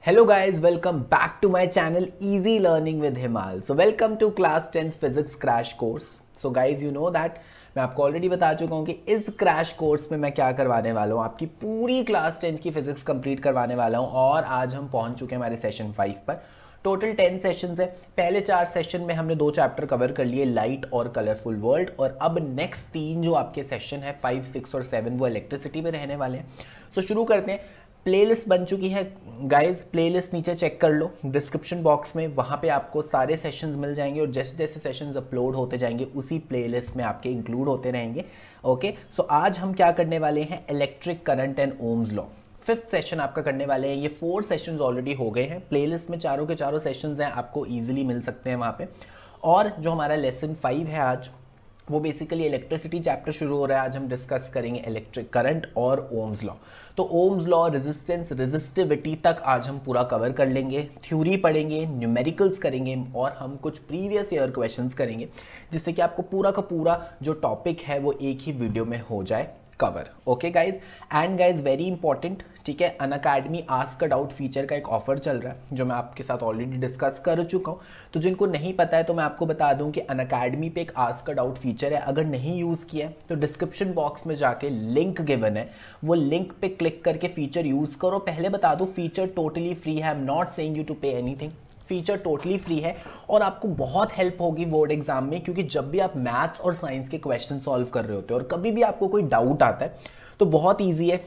Hello guys, welcome back to my channel Easy Learning with Himal. So welcome to class 10th physics crash course. So guys, you know that मैं आपको already बता चुका हूँ कि इस crash course में मैं क्या करवाने वाला हूँ, आपकी पूरी क्लास 10th की फिजिक्स कंप्लीट करवाने वाला हूँ। और आज हम पहुँच चुके हैं हमारे सेशन 5 पर। टोटल 10 सेशंस है। पहले 4 सेशन में हमने 2 चैप्टर कवर कर लिए, लाइट और कलरफुल वर्ल्ड। और अब नेक्स्ट 3 जो आपके सेशन है 5, 6 और 7 वो इलेक्ट्रिसिटी में रहने वाले हैं। सो शुरू करते हैं। प्लेलिस्ट बन चुकी है गाइस, प्लेलिस्ट नीचे चेक कर लो डिस्क्रिप्शन बॉक्स में, वहाँ पे आपको सारे सेशंस मिल जाएंगे और जैसे जैसे सेशंस अपलोड होते जाएंगे उसी प्लेलिस्ट में आपके इंक्लूड होते रहेंगे। ओके, सो आज हम क्या करने वाले हैं, electric current and Ohm's law. 5th session आपका करने वाले हैं। ये 4 सेशंस ऑलरेडी हो गए हैं, प्लेलिस्ट में चारों के चारों सेशंस हैं, आपको ईजिली मिल सकते हैं वहाँ पे। और जो हमारा लेसन 5 है आज, वो बेसिकली इलेक्ट्रिसिटी चैप्टर शुरू हो रहा है। आज हम डिस्कस करेंगे इलेक्ट्रिक करंट और ओम्स लॉ। तो ओम्स लॉ, रेजिस्टेंस, रेजिस्टिविटी तक आज हम पूरा कवर कर लेंगे। थ्योरी पढ़ेंगे, न्यूमेरिकल्स करेंगे और हम कुछ प्रीवियस ईयर क्वेश्चंस करेंगे, जिससे कि आपको पूरा का पूरा जो टॉपिक है वो एक ही वीडियो में हो जाए cover. Okay guys, and guys very important, ठीक है, Unacademy ask a doubt feature का एक ऑफर चल रहा है जो मैं आपके साथ ऑलरेडी डिस्कस कर चुका हूँ। तो जिनको नहीं पता है तो मैं आपको बता दूं कि अनअकैडमी पे एक आस्क अ डाउट फीचर है। अगर नहीं यूज़ किया है तो डिस्क्रिप्शन बॉक्स में जाके लिंक गिवन है, वो लिंक पे क्लिक करके फीचर यूज़ करो। पहले बता दूँ, फीचर टोटली फ्री है। I am not saying you to pay anything, feature totally free है और आपको बहुत हेल्प होगी बोर्ड एग्जाम में, क्योंकि जब भी आप मैथ्स और साइंस के क्वेश्चन सॉल्व कर रहे होते हो और कभी भी आपको कोई डाउट आता है तो बहुत ईजी है।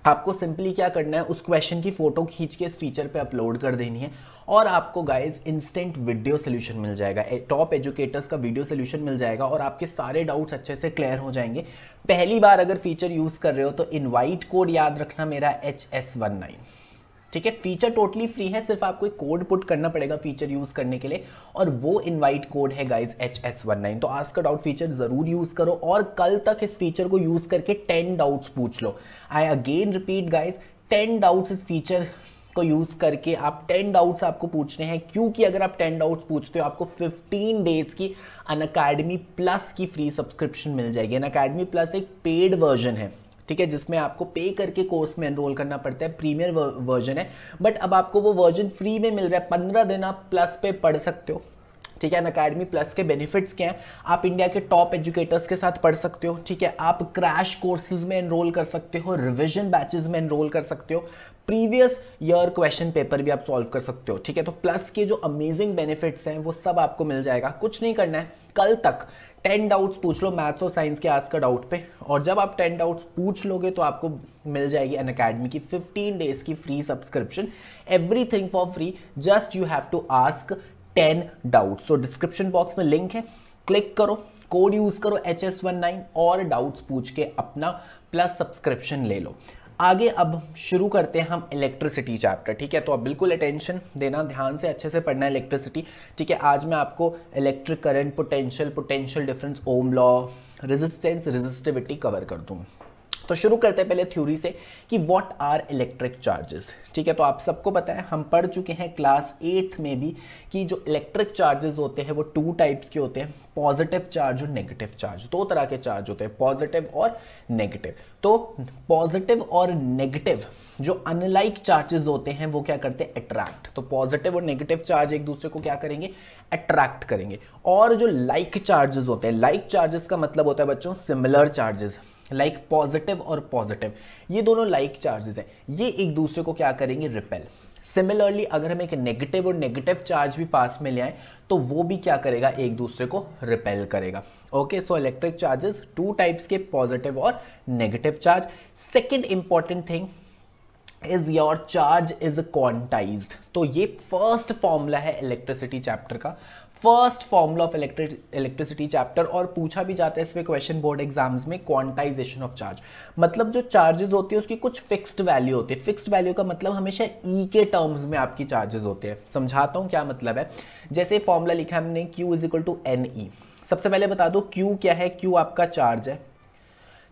आपको सिंपली क्या करना है, उस क्वेश्चन की फोटो खींच के इस फीचर पे अपलोड कर देनी है और आपको गाइज इंस्टेंट वीडियो सोल्यूशन मिल जाएगा। टॉप एजुकेटर्स का वीडियो सोल्यूशन मिल जाएगा और आपके सारे डाउट्स अच्छे से क्लियर हो जाएंगे। पहली बार अगर फीचर यूज कर रहे हो तो इनवाइट कोड याद रखना मेरा HS19, ठीक है। फीचर टोटली फ्री है, सिर्फ आपको एक कोड पुट करना पड़ेगा फीचर यूज करने के लिए और वो इनवाइट कोड है गाइज HS19। तो आस्क अ डाउट फीचर जरूर यूज करो और कल तक इस फीचर को यूज करके 10 डाउट्स पूछ लो। I again repeat guys, 10 doubts इस फीचर को यूज करके आप 10 डाउट्स आपको पूछने हैं, क्योंकि अगर आप 10 डाउट्स पूछते हो आपको 15 डेज की अनअकैडमी प्लस की फ्री सब्सक्रिप्शन मिल जाएगी। अनअकैडमी प्लस एक पेड वर्जन है, ठीक है, जिसमें आपको पे करके कोर्स में एनरोल करना पड़ता है। प्रीमियर वर्जन है, बट अब आपको वो वर्जन फ्री में मिल रहा है। 15 दिन आप प्लस पे पढ़ सकते हो, ठीक है। अनअकैडमी प्लस के बेनिफिट्स क्या हैं, आप इंडिया के टॉप एजुकेटर्स के साथ पढ़ सकते हो, ठीक है। आप क्रैश कोर्सेज में एनरोल कर सकते हो, रिवीजन बैचेस में एनरोल कर सकते हो, प्रीवियस ईयर क्वेश्चन पेपर भी आप सॉल्व कर सकते हो, ठीक है। तो प्लस के जो अमेजिंग बेनिफिट्स हैं वो सब आपको मिल जाएगा। कुछ नहीं करना है, कल तक 10 डाउट्स पूछ लो मैथ्स और साइंस के आस्क का डाउट पे, और जब आप 10 डाउट्स पूछ लोगे तो आपको मिल जाएगी अनअकैडमी की 15 डेज की free subscription. Everything for free, just you have to ask 10 doubts. तो डिस्क्रिप्शन बॉक्स में लिंक है, क्लिक करो, कोड यूज करो HS19 और डाउट्स पूछ के अपना प्लस सब्सक्रिप्शन ले लो। आगे अब शुरू करते हैं हम इलेक्ट्रिसिटी चैप्टर, ठीक है। तो अब बिल्कुल अटेंशन देना, ध्यान से अच्छे से पढ़ना है इलेक्ट्रिसिटी, ठीक है। आज मैं आपको electric current, potential, potential difference, ohm law, resistance, resistivity cover कर दूंगा। तो शुरू करते हैं पहले थ्योरी से कि व्हाट आर इलेक्ट्रिक चार्जेस, ठीक है। तो आप सबको पता है, हम पढ़ चुके हैं क्लास 8th में भी कि जो इलेक्ट्रिक चार्जेस होते हैं वो 2 टाइप्स के होते हैं, पॉजिटिव चार्ज और नेगेटिव चार्ज। 2 तरह के चार्ज होते हैं, पॉजिटिव और नेगेटिव। तो पॉजिटिव और नेगेटिव जो अनलाइक चार्जेस होते हैं वो क्या करते हैं, अट्रैक्ट। तो पॉजिटिव और नेगेटिव चार्ज एक दूसरे को क्या करेंगे, अट्रैक्ट करेंगे। और जो लाइक चार्जेस होते हैं, लाइक चार्जेस का मतलब होता है बच्चों सिमिलर चार्जेस, लाइक पॉजिटिव और पॉजिटिव, ये दोनों लाइक चार्जेस हैं, ये एक दूसरे को क्या करेंगे, रिपेल। सिमिलरली अगर हम एक नेगेटिव और नेगेटिव चार्ज भी पास में ले आए तो वो भी क्या करेगा, एक दूसरे को रिपेल करेगा। Okay, so electric charges 2 types के, पॉजिटिव और negative charge. Second important thing is your charge is quantized. तो ये फर्स्ट फॉर्मूला है इलेक्ट्रिसिटी चैप्टर का, first formula of electricity chapter, और पूछा भी जाता है इसमें क्वेश्चन बोर्ड एग्जाम्स में, क्वांटाइजेशन ऑफ चार्ज। मतलब जो चार्जेस होती है उसकी कुछ फिक्स्ड वैल्यू होती है। फिक्स्ड वैल्यू का मतलब हमेशा ई के टर्म्स में आपकी चार्जेस होते हैं। समझाता हूं क्या मतलब है। जैसे फॉर्मूला लिखा हमने Q is equal to NE। सबसे पहले बता दो Q क्या है, Q आपका चार्ज है,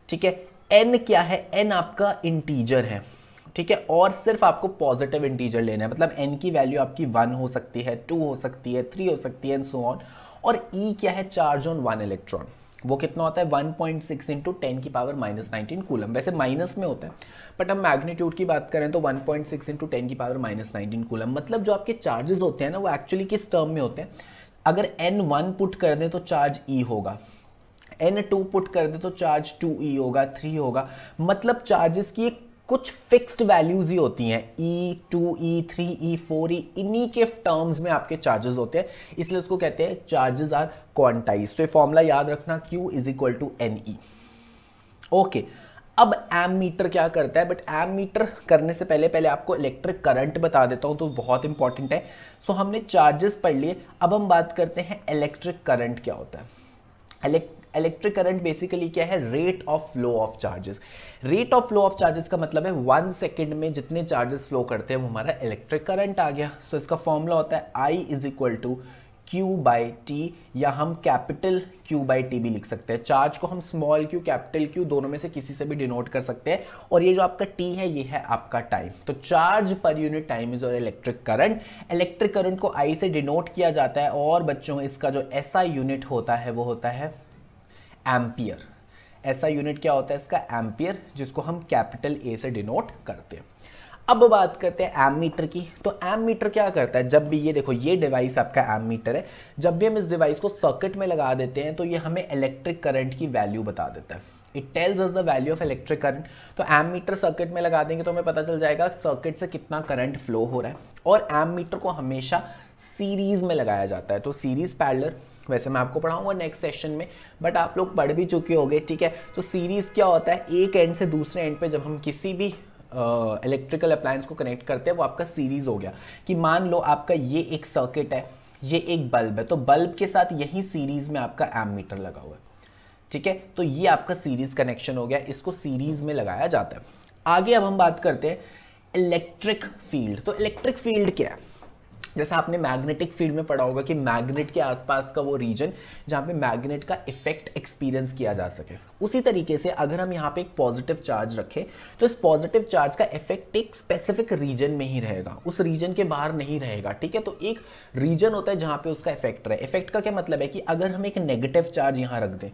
ठीक है। N क्या है, N आपका इंटीजर है, ठीक है। और सिर्फ आपको पॉजिटिव इंटीजर लेना है, मतलब n की वैल्यू आपकी 1 हो सकती है, 2 हो सकती है, 3 हो सकती है एंड सो ऑन। और E क्या है, चार्ज ऑन 1 इलेक्ट्रॉन। वो कितना होता है 1.6 इंटू 10 की पावर -19 कूलम। वैसे माइनस में होता है बट हम मैग्नीट्यूड की बात करें तो 1.6 इंटू 10 की पावर -19 कूलम। मतलब जो आपके चार्जेस होते हैं ना वो एक्चुअली किस टर्म में होते हैं, अगर n1 पुट कर दें तो चार्ज E होगा, n2 पुट कर दें तो चार्ज 2E होगा, 3 होगा। मतलब चार्जेस की कुछ फिक्स्ड वैल्यूज ही होती हैं, E2 E3 E4 इन्हीं के टर्म्स में आपके चार्जेस होते हैं, इसलिए उसको कहते हैं चार्जेस आर क्वांटाइज। तो ये फॉर्मूला याद रखना, Q is equal to NE। Okay, अब एम मीटर क्या करता है, बट एम मीटर करने से पहले आपको इलेक्ट्रिक करंट बता देता हूं, तो बहुत इंपॉर्टेंट है। सो हमने चार्जेस पढ़ लिए, अब हम बात करते हैं इलेक्ट्रिक करंट क्या होता है। इलेक्ट्रिक करंट बेसिकली क्या है, rate of flow of charges. Rate of flow of charges का मतलब है 1 सेकेंड में जितने चार्जेस फ्लो करते हैं वो हमारा इलेक्ट्रिक करंट आ गया। सो इसका फॉर्मूला होता है I is equal to Q by T, या हम कैपिटल Q बाई टी भी लिख सकते हैं। चार्ज को हम स्मॉल q कैपिटल Q दोनों में से किसी से भी डिनोट कर सकते हैं, और ये जो आपका T है ये है आपका टाइम। तो charge per unit time is और इलेक्ट्रिक करंट। इलेक्ट्रिक करंट को I से डिनोट किया जाता है, और बच्चों इसका जो SI यूनिट होता है वो होता है एम्पियर। ऐसा यूनिट क्या होता है इसका, एम्पियर, जिसको हम कैपिटल A से डिनोट करते हैं। अब बात करते हैं एम मीटर की। तो एम मीटर क्या करता है, जब भी ये देखो ये डिवाइस आपका एम मीटर है, जब भी हम इस डिवाइस को सर्किट में लगा देते हैं तो ये हमें इलेक्ट्रिक करंट की वैल्यू बता देता है। It tells us the value of electric current. तो एम मीटर सर्किट में लगा देंगे तो हमें पता चल जाएगा सर्किट से कितना करंट फ्लो हो रहा है। और एम मीटर को हमेशा सीरीज में लगाया जाता है, तो सीरीज पैरेलल, वैसे मैं आपको पढ़ाऊंगा नेक्स्ट सेशन में, बट आप लोग पढ़ भी चुके होंगे, ठीक है। तो सीरीज क्या होता है, एक एंड से दूसरे एंड पे जब हम किसी भी इलेक्ट्रिकल अप्लायंस को कनेक्ट करते हैं वो आपका सीरीज हो गया। कि मान लो आपका ये एक सर्किट है, ये एक बल्ब है, तो बल्ब के साथ यही सीरीज में आपका एम मीटर लगा हुआ है, ठीक है। तो ये आपका सीरीज कनेक्शन हो गया, इसको सीरीज में लगाया जाता है। आगे अब हम बात करते हैं इलेक्ट्रिक फील्ड। तो इलेक्ट्रिक फील्ड क्या है, जैसा आपने मैग्नेटिक फील्ड में पढ़ा होगा कि मैग्नेट के आसपास का वो रीजन जहाँ पे मैग्नेट का इफेक्ट एक्सपीरियंस किया जा सके, उसी तरीके से अगर हम यहाँ पे एक पॉजिटिव चार्ज रखें तो इस पॉजिटिव चार्ज का इफेक्ट एक स्पेसिफिक रीजन में ही रहेगा, उस रीजन के बाहर नहीं रहेगा, ठीक है। तो एक रीजन होता है जहाँ पे उसका इफेक्ट रहे। इफेक्ट का क्या मतलब है कि अगर हम एक नेगेटिव चार्ज यहाँ रख दें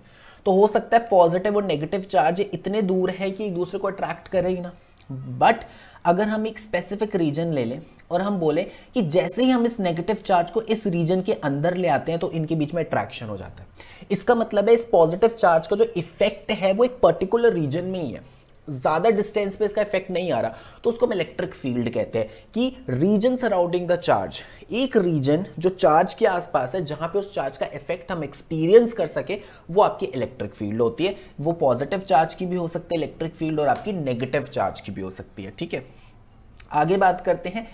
तो हो सकता है पॉजिटिव और नेगेटिव चार्ज इतने दूर है कि एक दूसरे को अट्रैक्ट करे ही ना। बट अगर हम एक स्पेसिफिक रीजन ले लें और हम बोले कि जैसे ही हम इस नेगेटिव चार्ज को इस रीजन के अंदर ले आते हैं तो इनके बीच में अट्रैक्शन हो जाता है। इसका मतलब है इस पॉजिटिव चार्ज का जो इफेक्ट है वो एक पर्टिकुलर रीजन में ही है, ज्यादा डिस्टेंस पे इसका इफेक्ट नहीं आ रहा, तो उसको हम इलेक्ट्रिक फील्ड कहते हैं। कि रीजन सराउंडिंग द चार्ज, एक रीजन जो चार्ज के आसपास है जहां पे उस चार्ज का इफेक्ट हम एक्सपीरियंस कर सके, वो आपकी इलेक्ट्रिक फील्ड होती है। वो पॉजिटिव चार्ज की भी हो सकती है इलेक्ट्रिक फील्ड, और आपकी नेगेटिव चार्ज की भी हो सकती है, ठीक है। आगे बात करते हैं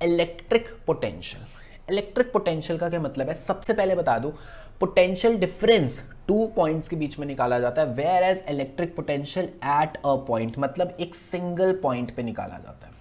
इलेक्ट्रिक पोटेंशियल। इलेक्ट्रिक पोटेंशियल का क्या मतलब है, सबसे पहले बता दूं, पोटेंशियल डिफरेंस 2 पॉइंट्स के बीच में निकाला जाता है, whereas electric potential at a point, मतलब एक सिंगल पॉइंट पे निकाला जाता है,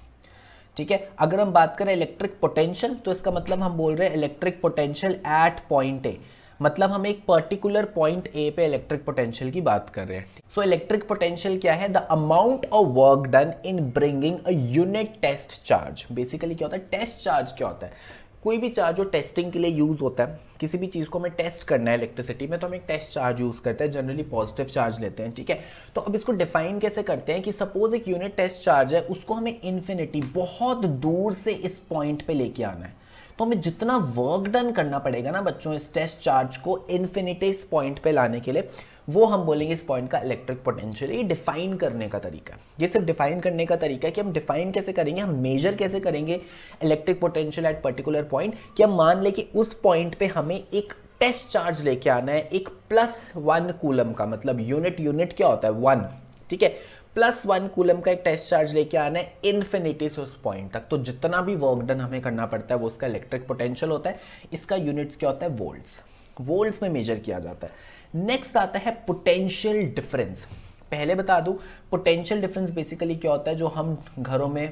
ठीक है। अगर हम बात करें इलेक्ट्रिक पोटेंशियल तो इसका मतलब हम बोल रहे हैं electric potential eight point A, मतलब हम एक पर्टिकुलर पॉइंट ए पे इलेक्ट्रिक पोटेंशियल की बात कर रहे हैं। सो इलेक्ट्रिक पोटेंशियल क्या है, the amount of work done in bringing a unit test charge. Basically क्या होता है, टेस्ट चार्ज क्या होता है, कोई भी चार्ज जो टेस्टिंग के लिए यूज होता है, किसी भी चीज को हमें टेस्ट करना है इलेक्ट्रिसिटी में तो हम एक टेस्ट चार्ज यूज करते हैं, जनरली पॉजिटिव चार्ज लेते हैं, ठीक है। तो अब इसको डिफाइन कैसे करते हैं कि सपोज एक यूनिट टेस्ट चार्ज है, उसको हमें इन्फिनिटी बहुत दूर से इस पॉइंट पे लेके आना है, तो हमें जितना वर्क डन करना पड़ेगा ना बच्चों इस टेस्ट चार्ज को इन्फिनिटी इस पॉइंट पे लाने के लिए, वो हम बोलेंगे इस पॉइंट का इलेक्ट्रिक पोटेंशियल। ये डिफाइन करने का तरीका है, ये सिर्फ डिफाइन करने का तरीका है कि हम डिफाइन कैसे करेंगे, हम मेजर कैसे करेंगे electric potential at particular point. कि हम मान ले कि उस पॉइंट पे हमें एक टेस्ट चार्ज लेके आना है, एक +1 कूलम का, मतलब यूनिट क्या होता है 1, ठीक है, +1 कूलम का एक टेस्ट चार्ज लेके आना है इन्फिनिटी से उस पॉइंट तक। तो जितना भी वर्क डन हमें करना पड़ता है वो उसका इलेक्ट्रिक पोटेंशियल होता है। इसका यूनिट्स क्या होता है, वोल्ट्स, वोल्ट्स में मेजर किया जाता है। नेक्स्ट आता है पोटेंशियल डिफरेंस। पहले बता दूं, पोटेंशियल डिफरेंस बेसिकली क्या होता है, जो हम घरों में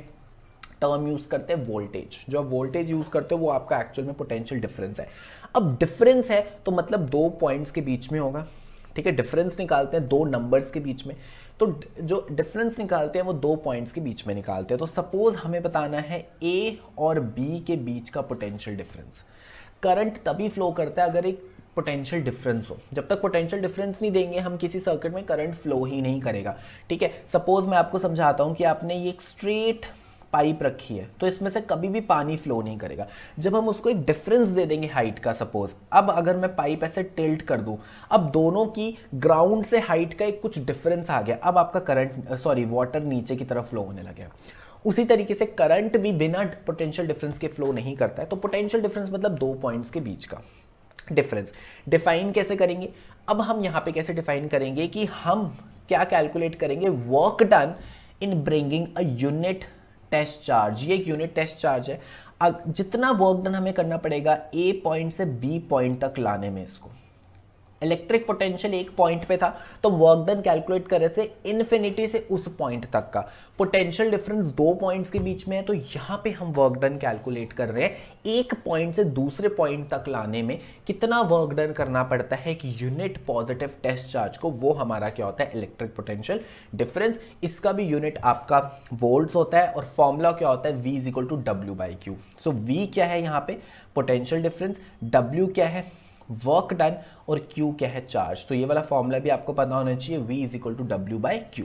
टर्म यूज करते हैं वोल्टेज, जो आप वोल्टेज यूज करते हो वो आपका एक्चुअल में पोटेंशियल डिफरेंस है। अब डिफरेंस है तो मतलब 2 पॉइंट्स के बीच में होगा, ठीक है। डिफरेंस निकालते हैं 2 नंबर्स के बीच में, तो जो डिफरेंस निकालते हैं वो 2 पॉइंट्स के बीच में निकालते हैं। तो सपोज हमें बताना है ए और बी के बीच का पोटेंशियल डिफरेंस। करंट तभी फ्लो करता है अगर एक पोटेंशियल डिफरेंस हो। जब तक पोटेंशियल डिफरेंस नहीं देंगे हम किसी सर्किट में करंट फ्लो ही नहीं करेगा। ठीक है, सपोज मैं आपको समझाता हूं कि आपने ये एक स्ट्रेट पाइप रखी है तो इसमें से कभी भी पानी फ्लो नहीं करेगा। जब हम उसको एक डिफरेंस दे देंगे हाइट का, सपोज अब अगर मैं पाइप ऐसे टिल्ट कर दूं, अब दोनों की ग्राउंड से हाइट का एक कुछ डिफरेंस आ गया, अब आपका वाटर नीचे की तरफ फ्लो होने लगे। उसी तरीके से करंट भी बिना पोटेंशियल डिफरेंस के फ्लो नहीं करता है। तो पोटेंशियल डिफरेंस मतलब दो पॉइंट्स के बीच का डिफरेंस। डिफाइन कैसे करेंगे, अब हम यहां पे कैसे डिफाइन करेंगे कि हम क्या कैलकुलेट करेंगे, work done in bringing a unit test charge. ये एक यूनिट टेस्ट चार्ज है। जितना वर्क डन हमें करना पड़ेगा ए पॉइंट से बी पॉइंट तक लाने में, इसको इलेक्ट्रिक पोटेंशियल एक पॉइंट पे था तो वर्क डन कैलकुलेट कर रहे थे इन्फिनिटी से उस पॉइंट तक का। पोटेंशियल डिफरेंस दो पॉइंट्स के बीच में है तो यहां पे हम वर्क डन कैलकुलेट कर रहे हैं एक पॉइंट से दूसरे पॉइंट तक लाने में कितना वर्क डन करना पड़ता है कि यूनिट पॉजिटिव टेस्ट चार्ज को, वो हमारा क्या होता है, इलेक्ट्रिक पोटेंशियल डिफरेंस। इसका भी यूनिट आपका वोल्ट्स होता है और फॉर्मूला क्या होता है, V equal to W by Q. So V क्या है यहाँ पे, पोटेंशियल डिफरेंस, W क्या है, वर्क डन, और Q क्या है, चार्ज। तो ये वाला फॉर्मूला भी आपको पता होना चाहिए, V is equal to W by Q.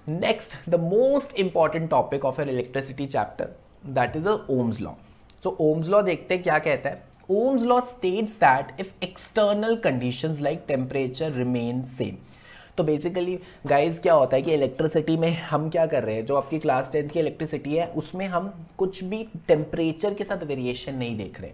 Next, the most important topic of an electricity chapter, that is Ohm's law. So Ohm's law देखते हैं क्या कहता है। Ohm's law states that if external conditions like temperature remain same. तो basically guys क्या होता है कि इलेक्ट्रिसिटी में हम क्या कर रहे हैं, जो आपकी क्लास 10th की इलेक्ट्रिसिटी है उसमें हम कुछ भी टेम्परेचर के साथ वेरिएशन नहीं देख रहे,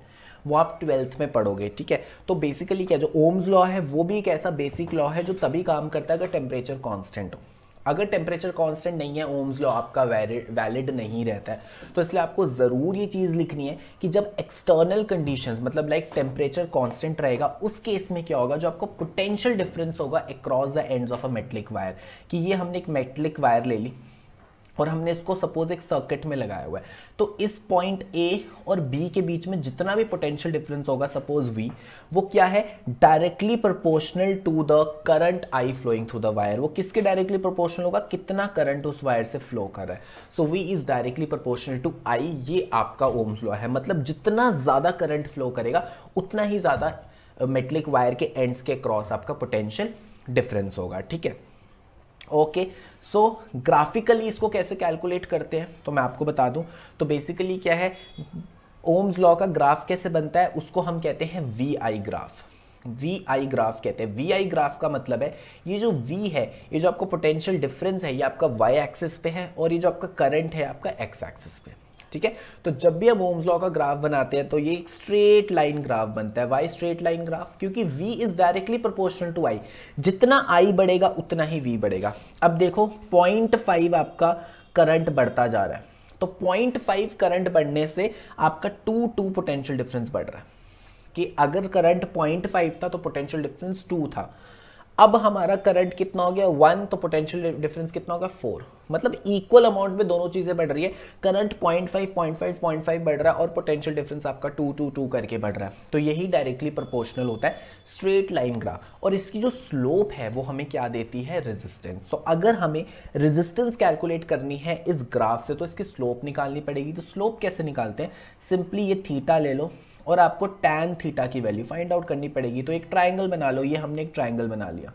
वो आप 12th में पढ़ोगे। ठीक है, तो बेसिकली क्या, जो ओम्स लॉ है वो भी एक ऐसा बेसिक लॉ है जो तभी काम करता है अगर टेम्परेचर कांस्टेंट हो। अगर टेम्परेचर कांस्टेंट नहीं है ओम्स लॉ आपका वैलिड नहीं रहता है। तो इसलिए आपको ज़रूर ये चीज़ लिखनी है कि जब एक्सटर्नल कंडीशंस मतलब लाइक टेम्परेचर कांस्टेंट रहेगा उस केस में क्या होगा, जो आपको पोटेंशियल डिफरेंस होगा across the ends of a metallic wire, कि ये हमने एक मेटलिक वायर ले ली और हमने इसको सपोज एक सर्किट में लगाया हुआ है, तो इस पॉइंट A और B के बीच में जितना भी पोटेंशियल डिफरेंस होगा सपोज V, वो क्या है, directly proportional to the current I flowing through the wire. वो किसके डायरेक्टली प्रोपोर्शनल होगा, कितना करंट उस वायर से फ्लो कर रहा है। So V is directly proportional to I। ये आपका ओम्स लॉ है, मतलब जितना ज्यादा करंट फ्लो करेगा उतना ही ज्यादा मेटलिक वायर के एंड्स के क्रॉस आपका पोटेंशियल डिफरेंस होगा। ठीक है, ओके। सो ग्राफिकली इसको कैसे कैलकुलेट करते हैं तो मैं आपको बता दूं। तो बेसिकली क्या है, ओम्स लॉ का ग्राफ कैसे बनता है, उसको हम कहते हैं VI ग्राफ। VI ग्राफ कहते हैं। VI ग्राफ का मतलब है ये जो V है, ये जो आपको पोटेंशियल डिफरेंस है, ये आपका Y एक्सिस पे है और ये जो आपका करंट है आपका X एक्सिस पे। ठीक है, तो जब भी हम ओम्स लॉ का ग्राफ बनाते हैं तो ये एक स्ट्रेट लाइन ग्राफ बनता है। वाई स्ट्रेट लाइन ग्राफ, क्योंकि V is directly proportional to I। जितना I बढ़ेगा उतना ही V बढ़ेगा। अब देखो 0.5 आपका करंट बढ़ता जा रहा है, तो 0.5 करंट बढ़ने से आपका 2 पोटेंशियल डिफरेंस बढ़ रहा है, कि अगर करंट 0.5 था तो पोटेंशियल डिफरेंस 2 था। अब हमारा करंट कितना हो गया 1, तो पोटेंशियल डिफरेंस कितना होगा 4। मतलब इक्वल अमाउंट में दोनों चीजें बढ़ रही है। करंट 0.5 बढ़ रहा है और पोटेंशियल डिफरेंस आपका 2 करके बढ़ रहा है। तो यही डायरेक्टली प्रोपोर्शनल होता है स्ट्रेट लाइन ग्राफ। और इसकी जो स्लोप है वो हमें क्या देती है, रेजिस्टेंस। तो अगर हमें रेजिस्टेंस कैलकुलेट करनी है इस ग्राफ से तो इसकी स्लोप निकालनी पड़ेगी। तो स्लोप कैसे निकालते हैं, सिंपली ये थीटा ले लो और आपको tan थीटा की वैल्यू फाइंड आउट करनी पड़ेगी। तो एक ट्राइंगल बना लो, ये हमने एक ट्राइंगल बना लिया,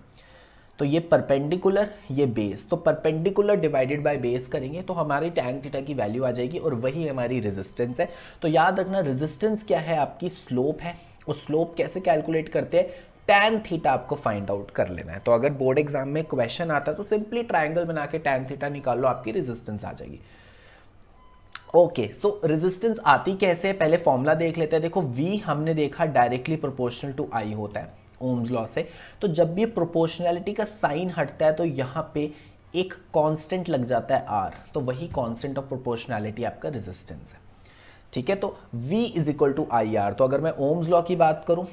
तो ये परपेंडिकुलर, ये बेस, तो परपेंडिकुलर डिवाइडेड बाय बेस करेंगे तो हमारी tan थीटा की वैल्यू आ जाएगी और वही हमारी रेजिस्टेंस है। तो याद रखना रेजिस्टेंस क्या है, आपकी स्लोप है। और स्लोप कैसे कैलकुलेट करते हैं, tan थीटा आपको फाइंड आउट कर लेना है। तो अगर बोर्ड एग्जाम में क्वेश्चन आता है तो सिंपली ट्राइंगल बना के tan थीटा निकाल लो, आपकी रेजिस्टेंस आ जाएगी। ओके, सो रेजिस्टेंस आती कैसे है, पहले फॉर्मूला देख लेते हैं। देखो V हमने देखा डायरेक्टली प्रोपोर्शनल टू I होता है ओम्स लॉ से। तो जब भी प्रोपोर्शनैलिटी का साइन हटता है तो यहाँ पे एक कांस्टेंट लग जाता है R, तो वही कांस्टेंट ऑफ प्रोपोर्शनैलिटी आपका रेजिस्टेंस है। ठीक है, तो V is equal to IR। तो अगर मैं ओम्स लॉ की बात करूं,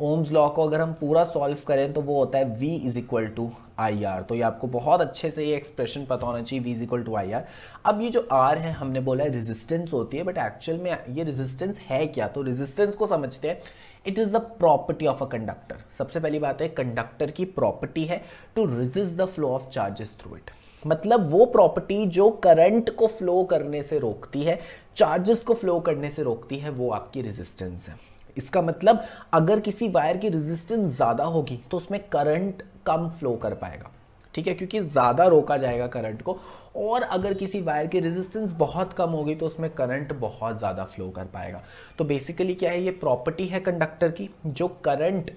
ओम्स लॉ को अगर हम पूरा सॉल्व करें तो वो होता है V is equal to IR। तो ये आपको बहुत अच्छे से ये एक्सप्रेशन पता होना चाहिए, V is equal to IR। अब ये जो R है हमने बोला है रेजिस्टेंस होती है, बट एक्चुअल में ये रेजिस्टेंस है क्या, तो रेजिस्टेंस को समझते हैं। It is the property of a conductor. सबसे पहली बात है कंडक्टर की प्रॉपर्टी है to resist the flow of charges through it. मतलब वो प्रॉपर्टी जो करंट को फ्लो करने से रोकती है, चार्जेस को फ्लो करने से रोकती है, वो आपकी रेजिस्टेंस है। इसका मतलब अगर किसी वायर की रेजिस्टेंस ज़्यादा होगी तो उसमें करंट कम फ्लो कर पाएगा, ठीक है, क्योंकि ज़्यादा रोका जाएगा करंट को। और अगर किसी वायर की रेजिस्टेंस बहुत कम होगी तो उसमें करंट बहुत ज़्यादा फ्लो कर पाएगा। तो बेसिकली क्या है, ये प्रॉपर्टी है कंडक्टर की जो करंट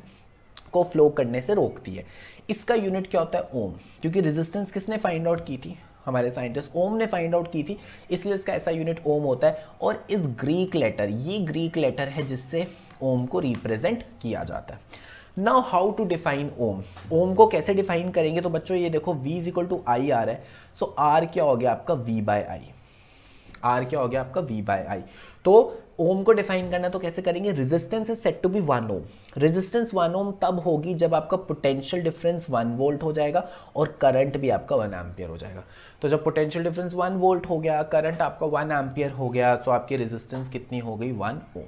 को फ्लो करने से रोकती है। इसका यूनिट क्या होता है, ओम, क्योंकि रेजिस्टेंस किसने फाइंड आउट की थी, हमारे साइंटिस्ट ओम ने फाइंड आउट की थी, इसलिए इसका ऐसा यूनिट ओम होता है। और इस ग्रीक लेटर, ये ग्रीक लेटर है जिससे ओम को रिप्रेजेंट किया जाता है। Now how to define ohm, ohm को कैसे डिफाइन करेंगे, तो बच्चों ये देखो V is equal to I R है, सो R क्या हो गया आपका V बाय आई, R क्या हो गया आपका V बाय आई। तो ओम को डिफाइन करना तो कैसे करेंगे, resistance is set to be 1 ohm, resistance 1 ohm तब होगी जब आपका पोटेंशियल डिफरेंस 1 वोल्ट हो जाएगा और करंट भी आपका 1 एम्पियर हो जाएगा। तो जब पोटेंशियल डिफरेंस 1 वोल्ट हो गया, करंट आपका 1 एम्पियर हो गया, तो आपकी रेजिस्टेंस कितनी हो गई, 1 ohm.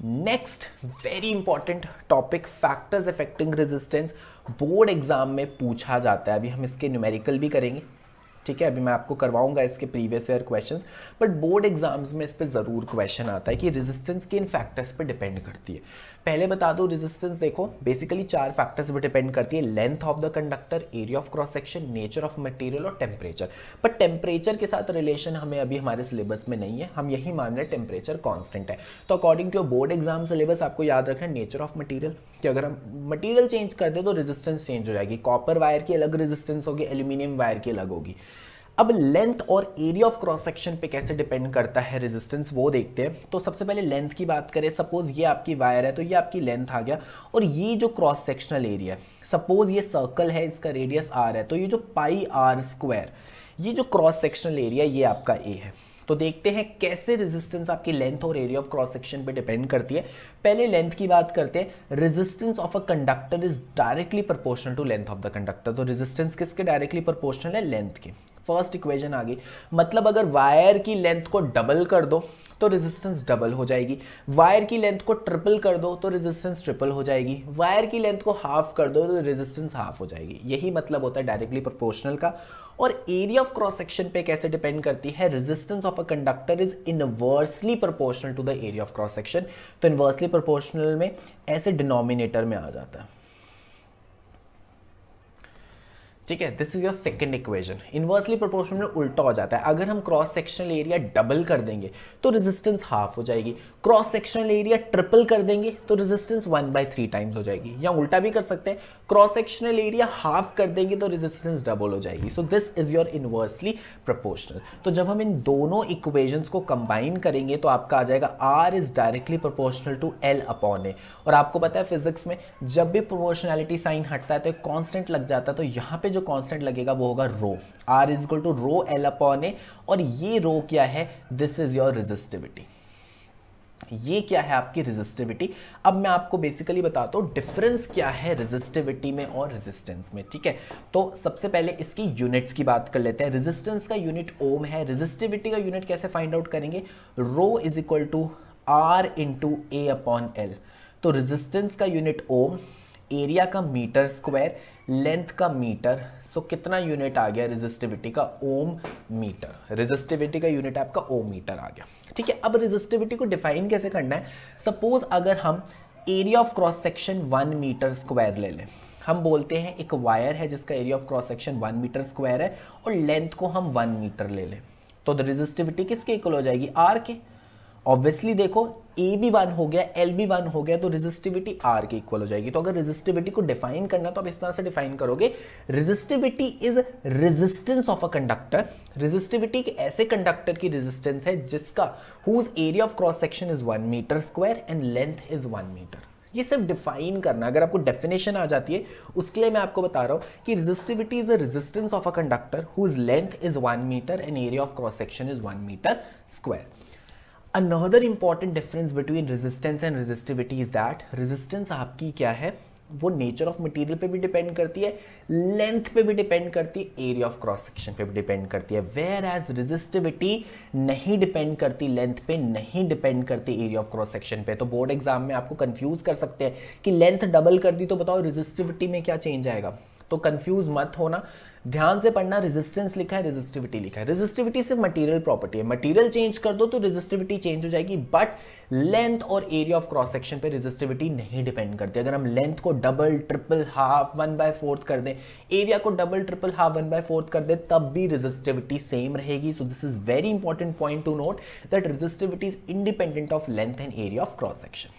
Next very important topic, factors affecting resistance, board exam में पूछा जाता है। अभी हम इसके न्यूमेरिकल भी करेंगे, ठीक है, अभी मैं आपको करवाऊंगा इसके previous year questions, but board exams में इस पे ज़रूर क्वेश्चन आता है कि रेजिस्टेंस किन फैक्टर्स पे डिपेंड करती है। पहले बता दो, रेजिस्टेंस देखो बेसिकली 4 फैक्टर्स पे डिपेंड करती है, length of the conductor, area of cross section, nature of material और टेम्परेचर। बट टेम्परेचर के साथ रिलेशन हमें अभी हमारे सिलेबस में नहीं है, हम यही मान रहे हैं टेम्परेचर कॉन्स्टेंट है। तो according to board exam syllabus आपको याद रखना है नेचर ऑफ मटीरियल, कि अगर हम मटीरियल चेंज कर दे तो रेजिस्टेंस चेंज हो जाएगी, कॉपर वायर की अलग रेजिस्टेंस होगी, एल्यूमिनियम वायर की अलग होगी। अब लेंथ और एरिया ऑफ क्रॉस सेक्शन पे कैसे डिपेंड करता है रेजिस्टेंस, वो देखते हैं। तो सबसे पहले लेंथ की बात करें, सपोज ये आपकी वायर है तो ये आपकी लेंथ आ गया, और ये जो क्रॉस सेक्शनल एरिया है, सपोज ये सर्कल है, इसका रेडियस r है, तो ये जो पाई r स्क्वायर, ये जो क्रॉस सेक्शनल एरिया ये आपका a है। तो देखते हैं कैसे रेजिस्टेंस आपकी लेंथ और एरिया ऑफ क्रॉस सेक्शन पे डिपेंड करती है। पहले लेंथ की बात करते हैं, resistance of a conductor is directly proportional to length of the conductor. तो रेजिस्टेंस किसके डायरेक्टली प्रोपोर्शनल है, लेंथ के। फर्स्ट इक्वेशन आ गई, मतलब अगर वायर की लेंथ को डबल कर दो तो रेजिस्टेंस डबल हो जाएगी, वायर की लेंथ को ट्रिपल कर दो तो रेजिस्टेंस ट्रिपल हो जाएगी, वायर की लेंथ को हाफ कर दो तो रेजिस्टेंस हाफ हो जाएगी। यही मतलब होता है डायरेक्टली प्रोपोर्शनल का। और एरिया ऑफ क्रॉस सेक्शन पे कैसे डिपेंड करती है, resistance of a conductor is inversely proportional to the area of cross section. तो इनवर्सली प्रोपोर्शनल में ऐसे डिनोमिनेटर में आ जाता है, ठीक है, this is your second equation. Inversely proportional में उल्टा हो जाता है, अगर हम क्रॉस सेक्शनल एरिया डबल कर देंगे तो रेजिस्टेंस हाफ हो जाएगी, क्रॉस सेक्शनल एरिया ट्रिपल कर देंगे तो रेजिस्टेंस 1/3 टाइम्स हो जाएगी, या उल्टा भी कर सकते हैं, क्रॉस सेक्शनल एरिया हाफ कर देंगे तो रेजिस्टेंस डबल हो जाएगी। So this is your inversely proportional. तो जब हम इन दोनों इक्वेशंस को कंबाइन करेंगे तो आपका आ जाएगा R is directly proportional to L/A। और आपको पता है फिजिक्स में जब भी प्रोपोर्शनैलिटी साइन हटता है तो एक कांस्टेंट लग जाता है, तो यहाँ पे जो कांस्टेंट लगेगा वो होगा rho, R is equal to rho L/A। और ये रो क्या है, दिस इज योर रेजिस्टिविटी, ये क्या है आपकी रेजिस्टिविटी। अब मैं आपको बेसिकली बताता हूँ डिफरेंस क्या है रेजिस्टिविटी में और रेजिस्टेंस में, ठीक है। तो सबसे पहले इसकी यूनिट्स की बात कर लेते हैं। रेजिस्टेंस का यूनिट ओम है, रेजिस्टिविटी का यूनिट कैसे फाइंड आउट करेंगे, rho is equal to R into A/L। तो रेजिस्टेंस का यूनिट ओम, एरिया का मीटर स्क्वायर, लेंथ का मीटर, सो कितना यूनिट आ गया रेजिस्टिविटी का, ओम मीटर। रेजिस्टिविटी का यूनिट आपका ओम मीटर आ गया, ठीक है। अब रेजिस्टिविटी को डिफाइन कैसे करना है, सपोज अगर हम area of cross section 1 metre square ले लें, हम बोलते हैं एक वायर है जिसका area of cross section 1 metre square है और लेंथ को हम 1 मीटर ले लें, तो रेजिस्टिविटी किसके इक्वल हो जाएगी, R के। ऑब्वियसली देखो A भी 1 हो गया, L भी 1 हो गया, तो रेजिस्टिविटी R के इक्वल हो जाएगी। तो अगर रेजिस्टिविटी को डिफाइन करना तो आप इस तरह से डिफाइन करोगे, resistivity is resistance of a conductor. Resistivity एक ऐसे कंडक्टर की रेजिस्टेंस है जिसका whose area of cross section is 1 metre square and length is 1 metre. ये सिर्फ डिफाइन करना, अगर आपको डेफिनेशन आ जाती है उसके लिए मैं आपको बता रहा हूं कि resistivity is the resistance of a conductor whose length is 1 metre and area of cross section is 1 metre square. Another important difference between resistance and resistivity is that resistance आपकी क्या है, वो नेचर ऑफ मटेरियल पे भी depend करती है, length पे भी डिपेंड करती है, एरिया ऑफ क्रॉस सेक्शन पे भी डिपेंड करती है। वेयर एज रेजिस्टिविटी नहीं डिपेंड करती लेंथ पे, नहीं डिपेंड करती एरिया ऑफ क्रॉस सेक्शन पे। तो बोर्ड एग्जाम में आपको कंफ्यूज कर सकते हैं कि लेंथ डबल कर दी तो बताओ रेजिस्टिविटी में क्या चेंज आएगा, तो कंफ्यूज मत होना, ध्यान से पढ़ना। रेजिस्टेंस लिखा है, रेजिस्टिविटी लिखा है। रेजिस्टिविटी सिर्फ मटेरियल प्रॉपर्टी है, मटेरियल चेंज कर दो तो रेजिस्टिविटी चेंज हो जाएगी, बट लेंथ और एरिया ऑफ क्रॉस सेक्शन पे रेजिस्टिविटी नहीं डिपेंड करती। अगर हम लेंथ को डबल, ट्रिपल, हाफ, 1/4 कर दें, एरिया को डबल, ट्रिपल, हाफ, 1/4 कर दें, तब भी रेजिस्टिविटी सेम रहेगी। So this is very important point two note that resistivity is independent of length and area of cross section.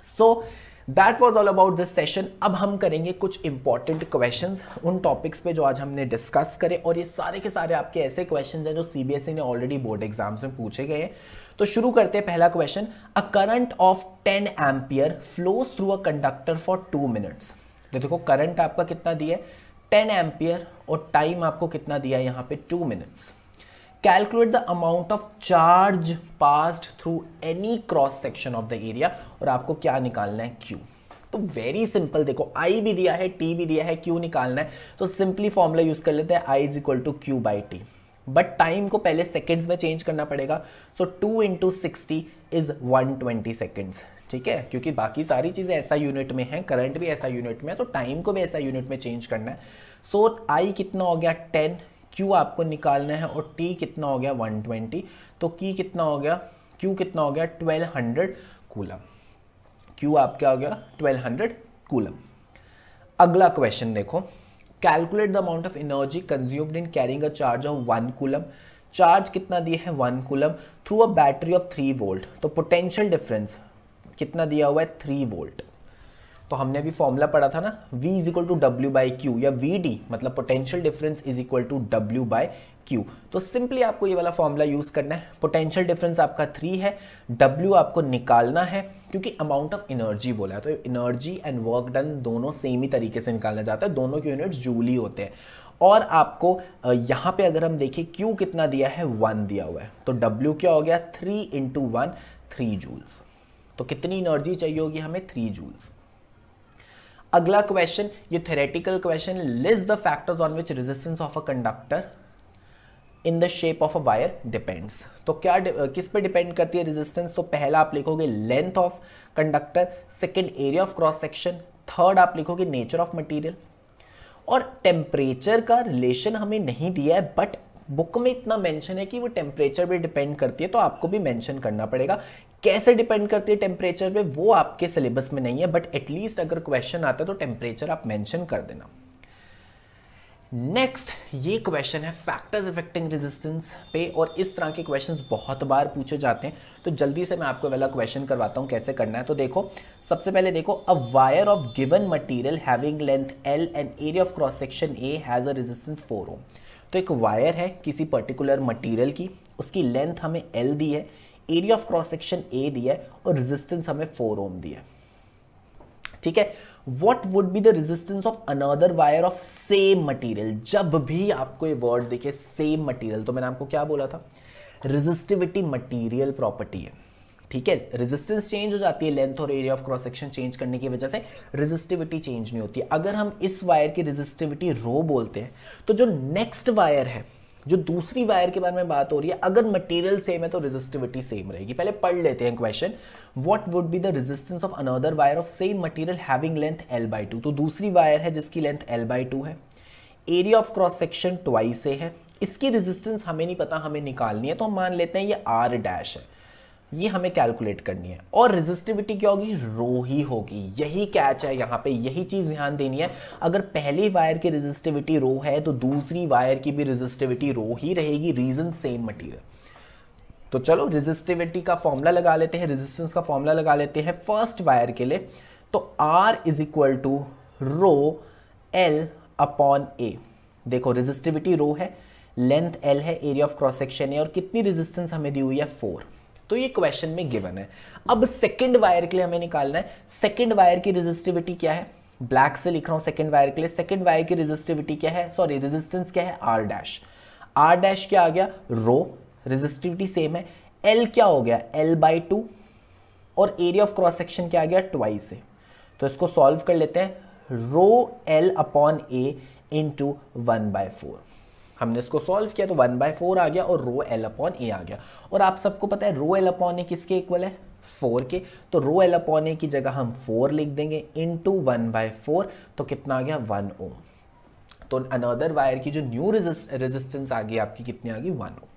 So that was all about this session. अब हम करेंगे कुछ important questions उन टॉपिक्स पे जो आज हमने डिस्कस करे, और ये सारे के सारे आपके ऐसे क्वेश्चंस हैं जो सीबीएसई ने ऑलरेडी बोर्ड एग्जाम्स में पूछे गए हैं। तो शुरू करते हैं। पहला question, a current of 10 ampere flows through a conductor for 2 minutes. तो देखो करंट आपका कितना दिया है 10 एम्पियर, और टाइम आपको कितना दिया है यहाँ पे 2 minutes. Calculate the amount of charge passed through any cross section of the area, और आपको क्या निकालना है Q। तो वेरी सिंपल, देखो I भी दिया है, T भी दिया है, Q निकालना है। तो सिंपली फॉर्मूला यूज कर लेते हैं, I is equal to Q by T, but time को पहले सेकेंड्स में चेंज करना पड़ेगा। सो 2 × 60 इज 120 सेकेंड्स, ठीक है, क्योंकि बाकी सारी चीजें ऐसा यूनिट में हैं, करंट भी ऐसा यूनिट में है, तो टाइम को भी ऐसा यूनिट में चेंज करना है। सो I कितना हो गया 10, Q आपको निकालना है, और T कितना हो गया 120, तो Q कितना हो गया 1200 कूलम। Q आपका हो गया 1200 कूलम। अगला क्वेश्चन देखो, calculate the amount of energy consumed in carrying a charge of 1 coulomb. Charge कितना दिया है 1 coulomb through a battery of 3 volt. तो पोटेंशियल डिफरेंस कितना दिया हुआ है 3 वोल्ट। तो हमने अभी फॉर्मूला पढ़ा था ना, V is equal to W by Q, या VD मतलब potential difference is equal to W by Q. तो सिंपली आपको ये वाला फॉर्मूला यूज करना है। पोटेंशियल डिफरेंस आपका 3 है, W आपको निकालना है, क्योंकि अमाउंट ऑफ एनर्जी बोला है, तो एनर्जी एंड वर्क डन दोनों सेम ही तरीके से निकालना जाता है, दोनों के यूनिट्स जूल ही होते हैं। और आपको यहाँ पे अगर हम देखें Q कितना दिया है 1 दिया हुआ है, तो W क्या हो गया 3 × 1 3 जूल्स। तो कितनी एनर्जी चाहिए होगी हमें 3 जूल्स। अगला क्वेश्चन, ये theoretical question, list the factors on which resistance of a conductor in the shape of a wire depends. तो क्या किस पे डिपेंड करती है रेजिस्टेंस। तो पहला आप लिखोगे length of conductor, second area of cross section, third आप लिखोगे नेचर ऑफ मटेरियल, और टेम्परेचर का रिलेशन हमें नहीं दिया है, बट बुक में इतना मेंशन है कि वो टेम्परेचर पे डिपेंड करती है, तो आपको भी मेंशन करना पड़ेगा। कैसे डिपेंड करती है टेम्परेचर पे, वो आपके सिलेबस में नहीं है, बट एटलीस्ट अगर क्वेश्चन आता है तो टेम्परेचर आप मेंशन कर देना। नेक्स्ट ये क्वेश्चन है फैक्टर्स अफेक्टिंग रेजिस्टेंस पे, और इस तरह के क्वेश्चंस बहुत बार पूछे जाते हैं, तो जल्दी से मैं आपको वाला क्वेश्चन करवाता हूँ कैसे करना है। तो देखो सबसे पहले देखो, a wire of given material having length L and area of cross section A has a resistance 4 ओम। तो एक वायर है किसी पर्टिकुलर मटेरियल की, उसकी लेंथ हमें L दी है, area of cross section A दिया है, और रेजिस्टेंस हमें 4 ओम दिया है, ठीक है। What would be the resistance of another wire of same material। जब भी आपको ये वर्ड देखे सेम मटेरियल, तो मैंने आपको क्या बोला था, रेजिस्टिविटी मटेरियल प्रॉपर्टी है, ठीक है। रेजिस्टेंस चेंज हो जाती है लेंथ और area of cross section change करने की वजह से, रेजिस्टिविटी चेंज नहीं होती। अगर हम इस वायर की रेजिस्टिविटी रो बोलते हैं, तो जो नेक्स्ट वायर है, जो दूसरी वायर के बारे में बात हो रही है, अगर मटेरियल सेम है तो रेजिस्टिविटी सेम रहेगी। पहले पढ़ लेते हैं question, what would be the resistance of another wire of same material having length L/2। तो दूसरी वायर है जिसकी लेंथ L/2 है, area of cross section twice है, इसकी रेजिस्टेंस हमें नहीं पता, हमें निकालनी है, तो हम मान लेते हैं ये R' है, ये हमें कैलकुलेट करनी है, और रेजिस्टिविटी क्या होगी रो ही होगी। यही कैच है यहाँ पे, यही चीज ध्यान देनी है। अगर पहली वायर की रेजिस्टिविटी रो है तो दूसरी वायर की भी रेजिस्टिविटी रो ही रहेगी, रीजन सेम मटेरियल। तो चलो रेजिस्टिविटी का फॉर्मूला लगा लेते हैं, रेजिस्टेंस का फॉर्मूला लगा लेते हैं फर्स्ट वायर के लिए। तो R is equal to rho L/A। देखो रेजिस्टिविटी रो है, लेंथ L है, एरिया ऑफ क्रॉस सेक्शन है, और कितनी रेजिस्टेंस हमें दी हुई है 4। तो ये क्वेश्चन में गिवन है। अब सेकंड वायर के लिए हमें निकालना है, सेकंड वायर की रेजिस्टिविटी क्या है, ब्लैक से लिख रहा हूं सेकंड वायर के लिए। सेकंड वायर की रेजिस्टिविटी क्या है, सॉरी रेजिस्टेंस क्या है R' क्या आ गया रो, रेजिस्टिविटी सेम है, L क्या हो गया L/2, और एरिया ऑफ क्रॉस सेक्शन क्या आ गया ट्वाइस है। तो इसको सॉल्व कर लेते हैं, रो L/A इंटू 1/4। हमने इसको सॉल्व किया तो 1/4 आ गया, और रो L/A आ गया। और आप सबको पता है रो L/A किसके इक्वल है 4 के, तो रो L/A की जगह हम 4 लिख देंगे इंटू 1/4, तो कितना आ गया 1 ओम। तो अनदर वायर की जो न्यू रेजिस्टेंस आ गई आपकी कितनी आ गई 1 ohm.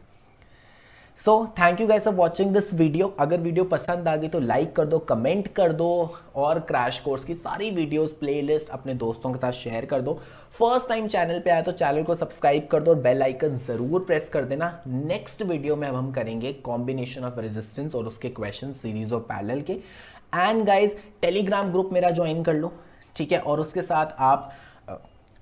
So thank you guys for watching this video. अगर वीडियो पसंद आ गई तो लाइक कर दो, कमेंट कर दो और क्रैश कोर्स की सारी वीडियोस प्लेलिस्ट अपने दोस्तों के साथ शेयर कर दो। फर्स्ट टाइम चैनल पे आया तो चैनल को सब्सक्राइब कर दो और बेल आइकन जरूर प्रेस कर देना। नेक्स्ट वीडियो में अब हम करेंगे कॉम्बिनेशन ऑफ रेजिस्टेंस और उसके क्वेश्चन सीरीज और पैरेलल के। एंड गाइज टेलीग्राम ग्रुप मेरा ज्वाइन कर लो, ठीक है, और उसके साथ आप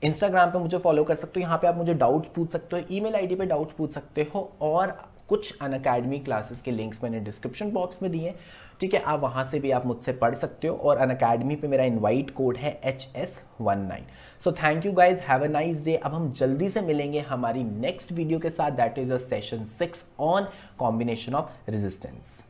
इंस्टाग्राम पे मुझे फॉलो कर सकते हो। यहाँ पे आप मुझे डाउट्स पूछ सकते हो, ईमेल आईडी पे डाउट्स पूछ सकते हो और कुछ अनअकैडमी क्लासेस के लिंक्स मैंने डिस्क्रिप्शन बॉक्स में दिए हैं, ठीक है, आप वहाँ से भी आप मुझसे पढ़ सकते हो। और अनअकैडमी पे मेरा इनवाइट कोड है HS19। So thank you guys, have a nice day. अब हम जल्दी से मिलेंगे हमारी नेक्स्ट वीडियो के साथ, that is a session 6 on combination of resistance.